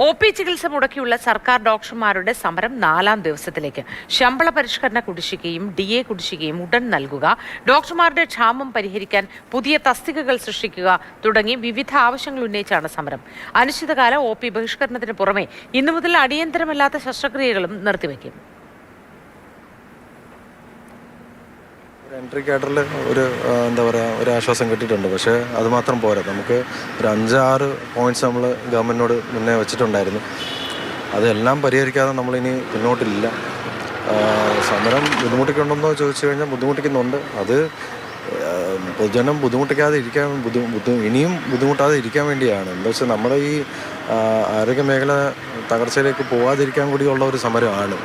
OP ചികിത്സ മുടക്കിയുള്ള സർക്കാർ ഡോക്ടർമാരുടെ സമരം 4ാം ദിവസത്തിലേക്ക്. ശമ്പള പരിഷ്കരണ കുടിശ്ശികയും DA കുടിശ്ശികയും ഉടൻ നൽകുക, ഡോക്ടർമാരുടെ ക്ഷാമം പരിഹരിക്കാൻ പുതിയ തസ്തികകൾ സൃഷ്ടിക്കുക തുടങ്ങി വിവിധ ആവശ്യങ്ങൾ ഉന്നയിച്ചാണ് സമരം. അനിശ്ചിതകാല OP ബഹിഷ്കരണത്തിന് പുറമെ ഇന്നു മുതൽ അടിയന്തരമല്ലാത്ത ശസ്ത്രക്രിയകളും നിർത്തിവെക്കും. എൻട്രി കാഡറിൽ ഒരു ആശ്വാസം കിട്ടിയിട്ടുണ്ട്. പക്ഷേ അത് മാത്രം പോരാ. നമുക്ക് ഒരു 5-6 പോയിന്റ്സ് നമ്മൾ ഗവൺമെൻറ്റിനോട് മുന്നേ വെച്ചിട്ടുണ്ടായിരുന്നു. അതെല്ലാം പരിഹരിക്കാതെ നമ്മളിനി മുന്നോട്ടില്ല. സമരം ബുദ്ധിമുട്ടിക്കുന്നുണ്ടോ ചോദിച്ചു കഴിഞ്ഞാൽ ബുദ്ധിമുട്ടിക്കുന്നുണ്ട്. അത് പൊതുജനം ബുദ്ധിമുട്ടിക്കാതെ ഇരിക്കാൻ ഇനിയും ബുദ്ധിമുട്ടാതെ ഇരിക്കാൻ വേണ്ടിയാണ്. എന്താ വെച്ചാൽ നമ്മുടെ ഈ ആരോഗ്യ മേഖല തകർച്ചയിലേക്ക് പോകാതിരിക്കാൻ കൂടിയുള്ള ഒരു സമരമാണ്.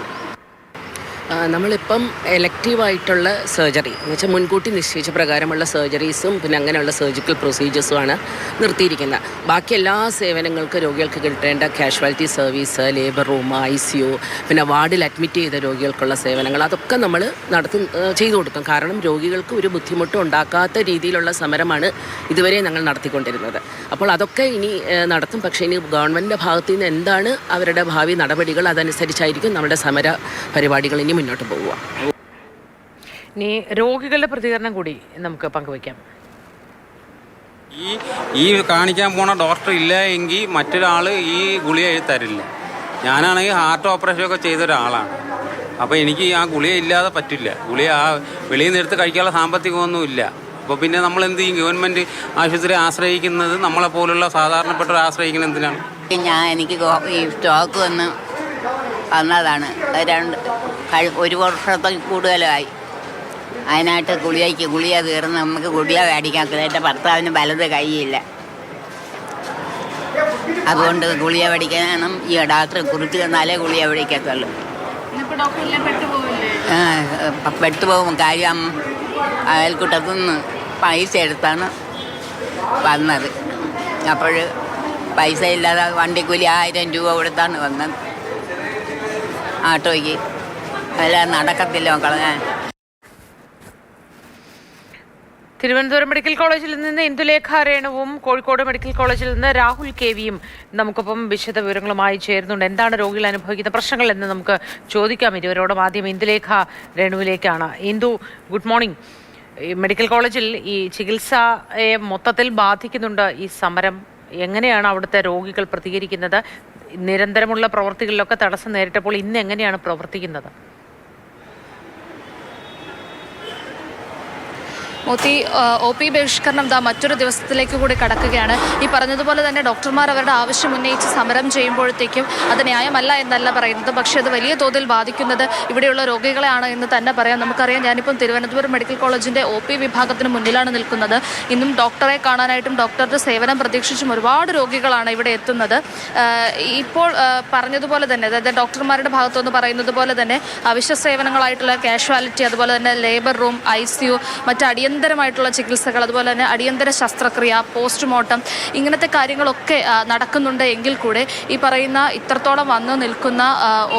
നമ്മളിപ്പം എലക്റ്റീവായിട്ടുള്ള സർജറി എന്ന് വെച്ചാൽ മുൻകൂട്ടി നിശ്ചയിച്ച പ്രകാരമുള്ള സർജറീസും പിന്നെ അങ്ങനെയുള്ള സർജിക്കൽ പ്രൊസീജിയേഴ്സുമാണ് നിർത്തിയിരിക്കുന്നത്. ബാക്കി എല്ലാ സേവനങ്ങൾക്ക് രോഗികൾക്ക് കിട്ടേണ്ട casualty service, labour room, ICU, പിന്നെ വാർഡിൽ അഡ്മിറ്റ് ചെയ്ത രോഗികൾക്കുള്ള സേവനങ്ങൾ അതൊക്കെ നമ്മൾ ചെയ്തു കൊടുക്കും. കാരണം രോഗികൾക്ക് ഒരു ബുദ്ധിമുട്ടും ഉണ്ടാക്കാത്ത രീതിയിലുള്ള സമരമാണ് ഇതുവരെ ഞങ്ങൾ നടത്തിക്കൊണ്ടിരുന്നത്. അപ്പോൾ അതൊക്കെ ഇനി നടത്തും. പക്ഷേ ഇനി ഗവൺമെൻറ്റിൻ്റെ ഭാഗത്തു നിന്ന് എന്താണ് അവരുടെ ഭാവി നടപടികൾ അതനുസരിച്ചായിരിക്കും നമ്മുടെ സമര പരിപാടികൾ ഇനി മുന്നോട്ട് പോവുക. ഇനി രോഗികളുടെ പ്രതികരണം കൂടി നമുക്ക് പങ്കുവയ്ക്കാം. ഈ കാണിക്കാൻ പോണ ഡോക്ടർ ഇല്ല എങ്കിൽ മറ്റൊരാൾ ഈ ഗുളിക എഴുത്തരില്ല. ഞാനാണെങ്കിൽ ഹാർട്ട് ഓപ്പറേഷൻ ഒക്കെ ചെയ്ത ഒരാളാണ്. അപ്പോൾ എനിക്ക് ആ ഗുളിക ഇല്ലാതെ പറ്റില്ല. ഗുളിക വെളിയിൽ നിന്ന് എടുത്ത് കഴിക്കാനുള്ള സാമ്പത്തികമൊന്നും ഇല്ല. അപ്പോൾ പിന്നെ നമ്മൾ എന്ത് ചെയ്യും? ഗവൺമെൻറ് ആശുപത്രി ആശ്രയിക്കുന്നത് നമ്മളെപ്പോലുള്ള സാധാരണപ്പെട്ടവർ ആശ്രയിക്കുന്നത് എന്തിനാണ്? എനിക്ക് ഈ സ്റ്റോക്ക് വന്നതാണ്. 1 വർഷത്തിൽ കൂടുതലായി. അതിനായിട്ട് ഗുളിക തീർന്ന് നമുക്ക് ഗുളിക മേടിക്കാത്തത്. എൻ്റെ ഭർത്താവിന് വലത് കൈയില്ല. അതുകൊണ്ട് ഗുളിക മേടിക്കണം. ഈ ഡോക്ടറെ കുറിച്ച് തന്നാലേ ഗുളിക മേടിക്കത്തുള്ളൂ. പെട്ടുപോകും. കാര്യം അയൽക്കൂട്ടത്തുനിന്ന് പൈസ എടുത്താണ് വന്നത്. അപ്പോൾ പൈസ ഇല്ലാതെ വണ്ടിക്കൂലി 1000 രൂപ കൊടുത്താണ് വന്നത്. ആട്ടോയ്ക്ക് അതെല്ലാം നടക്കത്തില്ല മക്കളെ. തിരുവനന്തപുരം മെഡിക്കൽ കോളേജിൽ നിന്ന് ഇന്ദുലേഖ രേണുവും കോഴിക്കോട് മെഡിക്കൽ കോളേജിൽ നിന്ന് രാഹുൽ KVയും നമുക്കൊപ്പം വിശദ വിവരങ്ങളുമായി ചേരുന്നുണ്ട്. എന്താണ് രോഗികൾ അനുഭവിക്കുന്ന പ്രശ്നങ്ങൾ എന്ന് നമുക്ക് ചോദിക്കാം ഇരുവരോടും. ആദ്യം ഇന്ദുലേഖ രേണുവിലേക്കാണ്. Indu, good morning. മെഡിക്കൽ കോളേജിൽ ഈ ചികിത്സയെ മൊത്തത്തിൽ ബാധിക്കുന്നുണ്ട് ഈ സമരം. എങ്ങനെയാണ് അവിടുത്തെ രോഗികൾ പ്രതികരിക്കുന്നത്? നിരന്തരമുള്ള പ്രവൃത്തികളിലൊക്കെ തടസ്സം നേരിട്ടപ്പോൾ ഇന്ന് എങ്ങനെയാണ് പ്രവർത്തിക്കുന്നത്? മോത്തി, OP ബഹിഷ്കരണം മറ്റൊരു ദിവസത്തിലേക്ക് കൂടി കടക്കുകയാണ്. ഈ പറഞ്ഞതുപോലെ തന്നെ ഡോക്ടർമാർ അവരുടെ ആവശ്യം ഉന്നയിച്ച് സമരം ചെയ്യുമ്പോഴത്തേക്കും അത് ന്യായമല്ല എന്നല്ല പറയുന്നത്. പക്ഷേ അത് വലിയ തോതിൽ ബാധിക്കുന്നത് ഇവിടെയുള്ള രോഗികളെയാണ് എന്ന് തന്നെ പറയാം. നമുക്കറിയാം, ഞാനിപ്പം തിരുവനന്തപുരം മെഡിക്കൽ കോളേജിൻ്റെ OP വിഭാഗത്തിന് മുന്നിലാണ് നിൽക്കുന്നത്. ഇന്നും ഡോക്ടറെ കാണാനായിട്ടും ഡോക്ടറുടെ സേവനം പ്രതീക്ഷിച്ചും ഒരുപാട് രോഗികളാണ് ഇവിടെ എത്തുന്നത്. ഇപ്പോൾ പറഞ്ഞതുപോലെ തന്നെ, അതായത് ഡോക്ടർമാരുടെ ഭാഗത്തുനിന്ന് പറയുന്നത് പോലെ തന്നെ അവശ്യ സേവനങ്ങളായിട്ടുള്ള കാഷ്വാലിറ്റി, അതുപോലെ തന്നെ ലേബർ റൂം, ICU, മറ്റ് അടിയന്തരമായിട്ടുള്ള ചികിത്സകൾ, അതുപോലെ തന്നെ അടിയന്തര ശസ്ത്രക്രിയ, പോസ്റ്റ്മോർട്ടം, ഇങ്ങനത്തെ കാര്യങ്ങളൊക്കെ നടക്കുന്നുണ്ട്. എങ്കിൽ കൂടെ ഈ പറയുന്ന ഇത്രത്തോളം വന്നു നിൽക്കുന്ന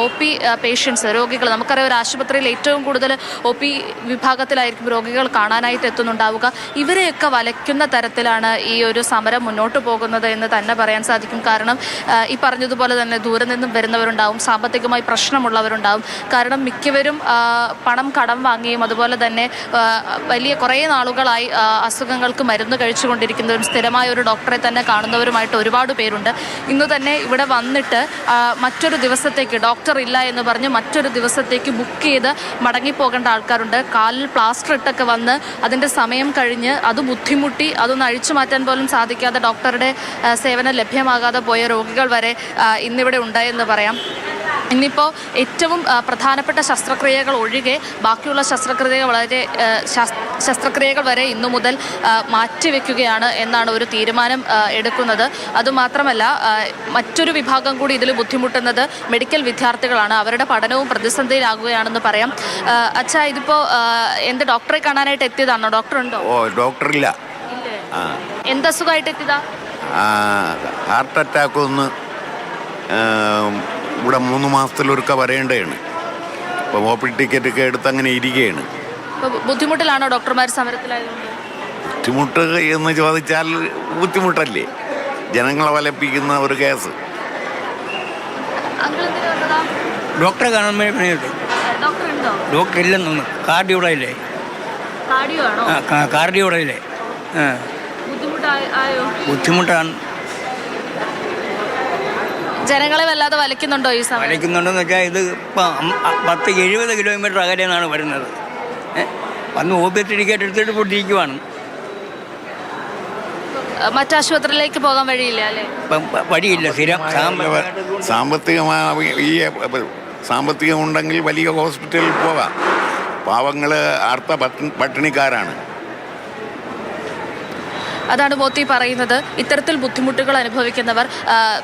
OP പേഷ്യൻസ്, രോഗികൾ, നമുക്കറിയാം ഒരു ആശുപത്രിയിൽ ഏറ്റവും കൂടുതൽ OP വിഭാഗത്തിലായിരിക്കും രോഗികൾ കാണാനായിട്ട് എത്തുന്നുണ്ടാവുക. ഇവരെയൊക്കെ വലയ്ക്കുന്ന തരത്തിലാണ് ഈ ഒരു സമരം മുന്നോട്ട് പോകുന്നത് എന്ന് തന്നെ പറയാൻ സാധിക്കും. കാരണം ഈ പറഞ്ഞതുപോലെ തന്നെ ദൂരെ നിന്നും വരുന്നവരുണ്ടാവും, സാമ്പത്തികമായി പ്രശ്നമുള്ളവരുണ്ടാവും. കാരണം മിക്കവരും പണം കടം വാങ്ങിയും അതുപോലെ തന്നെ വലിയ കുറേ നാളുകളായി അസുഖങ്ങൾക്ക് മരുന്ന് കഴിച്ചുകൊണ്ടിരിക്കുന്നവരും സ്ഥിരമായ ഒരു ഡോക്ടറെ തന്നെ കാണുന്നവരുമായിട്ട് ഒരുപാട് പേരുണ്ട്. ഇന്ന് തന്നെ ഇവിടെ വന്നിട്ട് മറ്റൊരു ദിവസത്തേക്ക് ഡോക്ടർ ഇല്ല എന്ന് പറഞ്ഞ് മറ്റൊരു ദിവസത്തേക്ക് ബുക്ക് ചെയ്ത് മടങ്ങിപ്പോകേണ്ട ആൾക്കാരുണ്ട്. കാലിൽ പ്ലാസ്റ്റർ ഇട്ടൊക്കെ വന്ന് അതിൻ്റെ സമയം കഴിഞ്ഞ് അത് ബുദ്ധിമുട്ടി അതൊന്ന് അഴിച്ചു മാറ്റാൻ പോലും സാധിക്കാതെ ഡോക്ടറുടെ സേവനം ലഭ്യമാകാതെ പോയ രോഗികൾ വരെ ഇന്നിവിടെ ഉണ്ടായെന്ന് പറയാം. ഇന്നിപ്പോൾ ഏറ്റവും പ്രധാനപ്പെട്ട ശസ്ത്രക്രിയകൾ ഒഴികെ ബാക്കിയുള്ള ശസ്ത്രക്രിയകൾ വരെ ഇന്നു മുതൽ മാറ്റിവെക്കുകയാണ് എന്നാണ് ഒരു തീരുമാനം എടുക്കുന്നത്. അതുമാത്രമല്ല, മറ്റൊരു വിഭാഗം കൂടി ഇതിൽ ബുദ്ധിമുട്ടുന്നത് മെഡിക്കൽ വിദ്യാർത്ഥികളാണ്. അവരുടെ പഠനവും പ്രതിസന്ധിയിലാകുകയാണെന്ന് പറയാം. അച്ഛാ, ഇതിപ്പോൾ എന്ത് ഡോക്ടറെ കാണാനായിട്ട് എത്തിയതാണോ? ഡോക്ടർ ഉണ്ടോ? ഡോക്ടറില്ല. എന്തസുഖമായിട്ട് എത്തിയതാ? ഹാർട്ട് അറ്റാക്ക് ഒന്ന് ഇവിടെ 3 മാസത്തിലൊരുക്ക വരേണ്ടതാണ്. ഇപ്പോൾ OP ടിക്കറ്റൊക്കെ എടുത്ത് അങ്ങനെ ഇരിക്കുകയാണ്. ബുദ്ധിമുട്ടിലാണോ ഡോക്ടർമാർ സമരത്തിലായതുകൊണ്ട്? ബുദ്ധിമുട്ട് എന്ന് ചോദിച്ചാൽ ബുദ്ധിമുട്ടല്ലേ, ജനങ്ങളെ വലപ്പിക്കുന്ന ഒരു കേസ്. അങ്കിൾ എന്തിനു വന്നതാ? ഡോക്ടറെ കാണാൻ വേണ്ടി പണിയുണ്ട്. ഡോക്ടർ ഉണ്ടോ? ഡോക്ടർ ഇല്ലെന്ന് തോന്നുന്നു. കാർഡിയോടയില്ലേ? കാർഡിയോ ആണോ? കാർഡിയോടയില്ലേ? ബുദ്ധിമുട്ടായോ? ബുദ്ധിമുട്ടാണ്. ജനങ്ങളെ വല്ലാതെ വലിക്കുന്നുണ്ടോ ഈ സമയം? വലിക്കുന്നുണ്ടെന്ന് വെച്ചാൽ ഇത് ഇപ്പം 10-70 കിലോമീറ്റർ അകലെ നിന്നാണ് വരുന്നത്. വന്ന് OP ടിക്കറ്റ് എടുത്തിട്ട് പൊട്ടിയിരിക്കുവാണ്. മറ്റാശുപത്രിയിലേക്ക് പോകാൻ വഴിയില്ല അല്ലേ? ഇപ്പം വഴിയില്ല. സ്ഥിരം സാമ്പത്തികം ഉണ്ടെങ്കിൽ വലിയ ഹോസ്പിറ്റലിൽ പോകാം. പാവങ്ങൾ അർത്ഥ പട്ടിണിക്കാരാണ്. അതാണ് മോത്തി പറയുന്നത്. ഇത്തരത്തിൽ ബുദ്ധിമുട്ടുകൾ അനുഭവിക്കുന്നവർ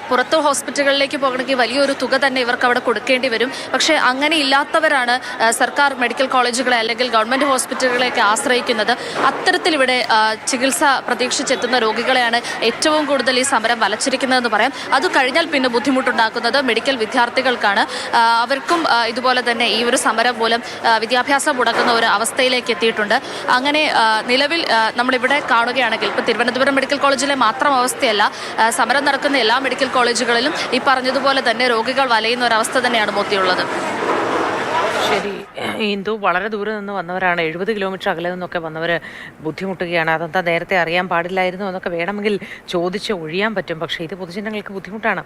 പുറത്ത് ഹോസ്പിറ്റലുകളിലേക്ക് പോകണമെങ്കിൽ വലിയൊരു തുക തന്നെ ഇവർക്ക് അവിടെ കൊടുക്കേണ്ടി വരും. പക്ഷേ അങ്ങനെ ഇല്ലാത്തവരാണ് സർക്കാർ മെഡിക്കൽ കോളേജുകളെ അല്ലെങ്കിൽ ഗവൺമെൻറ് ഹോസ്പിറ്റലുകളെയൊക്കെ ആശ്രയിക്കുന്നത്. അത്തരത്തിൽ ഇവിടെ ചികിത്സ പ്രതീക്ഷിച്ചെത്തുന്ന രോഗികളെയാണ് ഏറ്റവും കൂടുതൽ ഈ സമരം വലച്ചിരിക്കുന്നതെന്ന് പറയാം. അത് കഴിഞ്ഞാൽ പിന്നെ ബുദ്ധിമുട്ടുണ്ടാക്കുന്നത് മെഡിക്കൽ വിദ്യാർത്ഥികൾക്കാണ്. അവർക്കും ഇതുപോലെ തന്നെ ഈ ഒരു സമരം മൂലം വിദ്യാഭ്യാസം മുടക്കുന്ന ഒരു അവസ്ഥയിലേക്ക് എത്തിയിട്ടുണ്ട്. അങ്ങനെ നിലവിൽ നമ്മളിവിടെ കാണുകയാണെങ്കിൽ ഇപ്പോൾ തിരുവനന്തപുരം മെഡിക്കൽ കോളേജിലെ മാത്രം അവസ്ഥയല്ല, സമരം നടക്കുന്ന എല്ലാ മെഡിക്കൽ കോളേജുകളിലും ഈ പറഞ്ഞതുപോലെ തന്നെ രോഗികൾ വലയുന്ന ഒരവസ്ഥ തന്നെയാണ് മോത്തിയുള്ളത്. ശരി, ഇന്ദു, വളരെ ദൂരെ നിന്ന് വന്നവരാണ്. 70 കിലോമീറ്റർ അകലെ നിന്നൊക്കെ വന്നവർ ബുദ്ധിമുട്ടുകയാണ്. അതെന്താ നേരത്തെ അറിയാൻ പാടില്ലായിരുന്നു എന്നൊക്കെ വേണമെങ്കിൽ ചോദിച്ച് ഒഴിയാൻ പറ്റും. പക്ഷേ ഇത് പൊതുജനങ്ങൾക്ക് ബുദ്ധിമുട്ടാണ്.